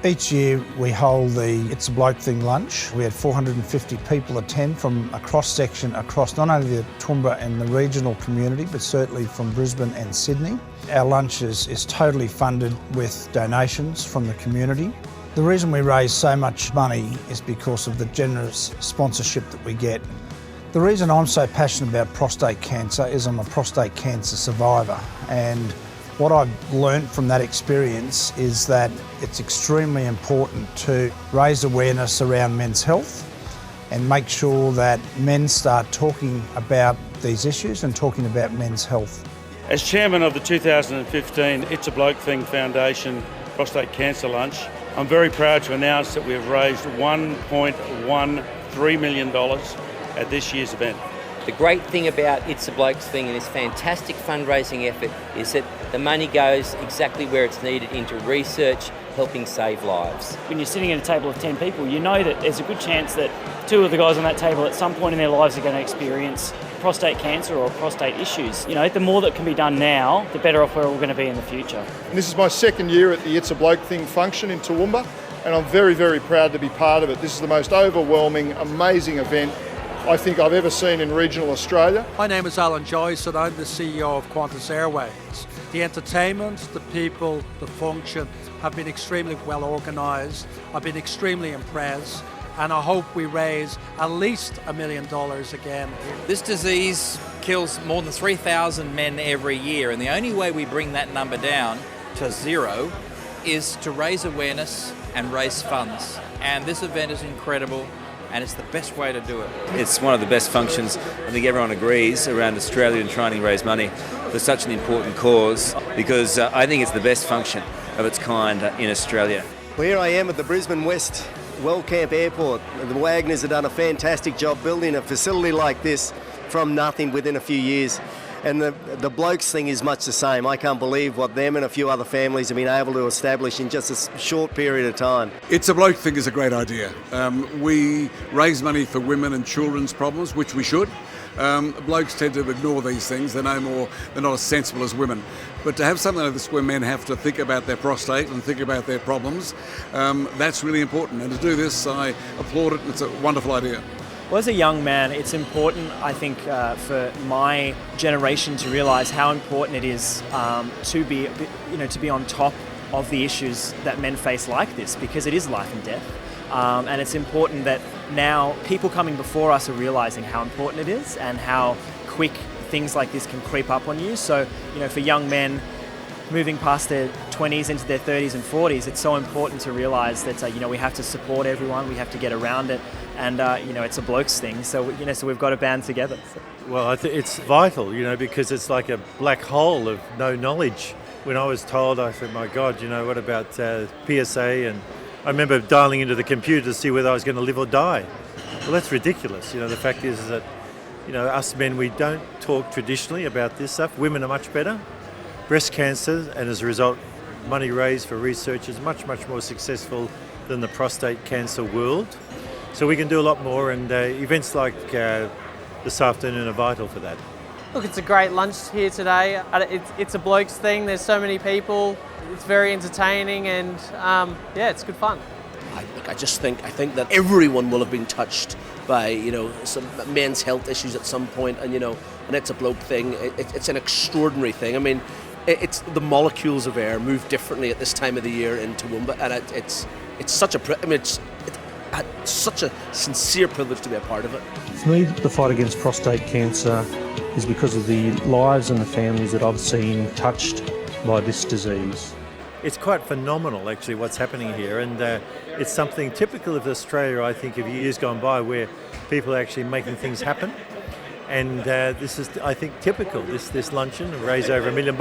Each year we hold the It's a Bloke Thing lunch. We had 450 people attend from a cross-section across not only the Toowoomba and the regional community, but certainly from Brisbane and Sydney. Our lunch is totally funded with donations from the community. The reason we raise so much money is because of the generous sponsorship that we get. The reason I'm so passionate about prostate cancer is I'm a prostate cancer survivor, and what I've learned from that experience is that it's extremely important to raise awareness around men's health and make sure that men start talking about these issues and talking about men's health. As chairman of the 2015 It's a Bloke Thing Foundation Prostate Cancer Lunch, I'm very proud to announce that we have raised $1.13 million at this year's event. The great thing about It's a Bloke's Thing and this fantastic fundraising effort is that the money goes exactly where it's needed into research, helping save lives. When you're sitting at a table of 10 people, you know that there's a good chance that two of the guys on that table at some point in their lives are going to experience prostate cancer or prostate issues. You know, the more that can be done now, the better off we're all going to be in the future. And this is my second year at the It's a Bloke Thing function in Toowoomba, and I'm very, very proud to be part of it. This is the most overwhelming, amazing event I think I've ever seen in regional Australia. My name is Alan Joyce and I'm the CEO of Qantas Airways. The entertainment, the people, the function have been extremely well organised. I've been extremely impressed and I hope we raise at least $1 million again. This disease kills more than 3,000 men every year, and the only way we bring that number down to zero is to raise awareness and raise funds. And this event is incredible, and it's the best way to do it. It's one of the best functions, I think everyone agrees, around Australia and trying to raise money for such an important cause, because I think it's the best function of its kind in Australia. Well, here I am at the Brisbane West Wellcamp Airport. The Wagners have done a fantastic job building a facility like this from nothing within a few years. And the Blokes thing is much the same. I can't believe what them and a few other families have been able to establish in just a short period of time. It's a Bloke thing is a great idea. We raise money for women and children's problems, which we should. Blokes tend to ignore these things. They're not as sensible as women. But to have something like this where men have to think about their prostate and think about their problems, that's really important. And to do this, I applaud it. It's a wonderful idea. Well, as a young man, it's important, I think, for my generation to realise how important it is to be on top of the issues that men face like this, because it is life and death. And it's important that now people coming before us are realising how important it is and how quick things like this can creep up on you. So, for young men moving past their 20s into their 30s and 40s, it's so important to realise that we have to support everyone, we have to get around it, and it's a blokes thing. So so we've got to band together. Well, I think it's vital, because it's like a black hole of no knowledge. When I was told, I said, my God, what about PSA? And I remember dialing into the computer to see whether I was going to live or die. Well, that's ridiculous. The fact is that, us men, we don't talk traditionally about this stuff. Women are much better. Breast cancer, and as a result, money raised for research is much, much more successful than the prostate cancer world. So we can do a lot more, and events like this afternoon are vital for that. Look, it's a great lunch here today. It's a blokes thing. There's so many people. It's very entertaining, and it's good fun. I think that everyone will have been touched by some men's health issues at some point, and it's a bloke thing. It's an extraordinary thing. I mean, it's the molecules of air move differently at this time of the year in Toowoomba, and it's such a sincere privilege to be a part of it. For me, the fight against prostate cancer is because of the lives and the families that I've seen touched by this disease. It's quite phenomenal, actually, what's happening here, and it's something typical of Australia, I think, of years gone by, where people are actually making things happen. And this is, I think, typical. This luncheon raised over $1 million,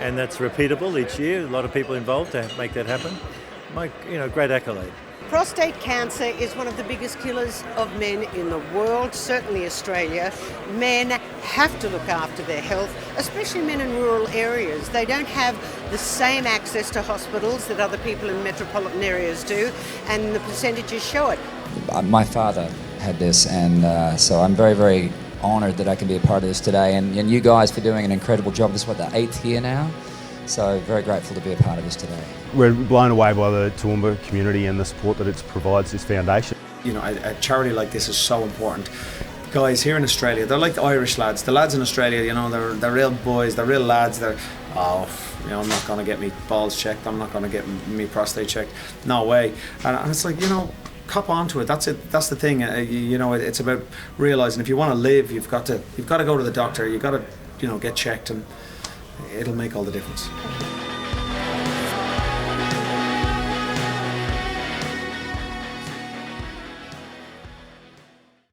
and that's repeatable each year. A lot of people involved to make that happen. Great accolade. Prostate cancer is one of the biggest killers of men in the world, certainly Australia. Men have to look after their health, especially men in rural areas. They don't have the same access to hospitals that other people in metropolitan areas do, and the percentages show it. My father had this, and so I'm very, very honoured that I can be a part of this today, and you guys for doing an incredible job. This is the 8th year now, So very grateful to be a part of this today. We're blown away by the Toowoomba community and the support that it provides this foundation. You know, a charity like this is so important. Guys here in Australia, they're like the Irish lads. The lads in Australia, you know, they're real boys, they're real lads. They're, you know, I'm not going to get me balls checked, I'm not going to get me prostate checked. No way. And it's like, you know, cop onto it. That's it. That's the thing. You know, it's about realising if you want to live, you've got to go to the doctor. You've got to, you know, get checked, and it'll make all the difference.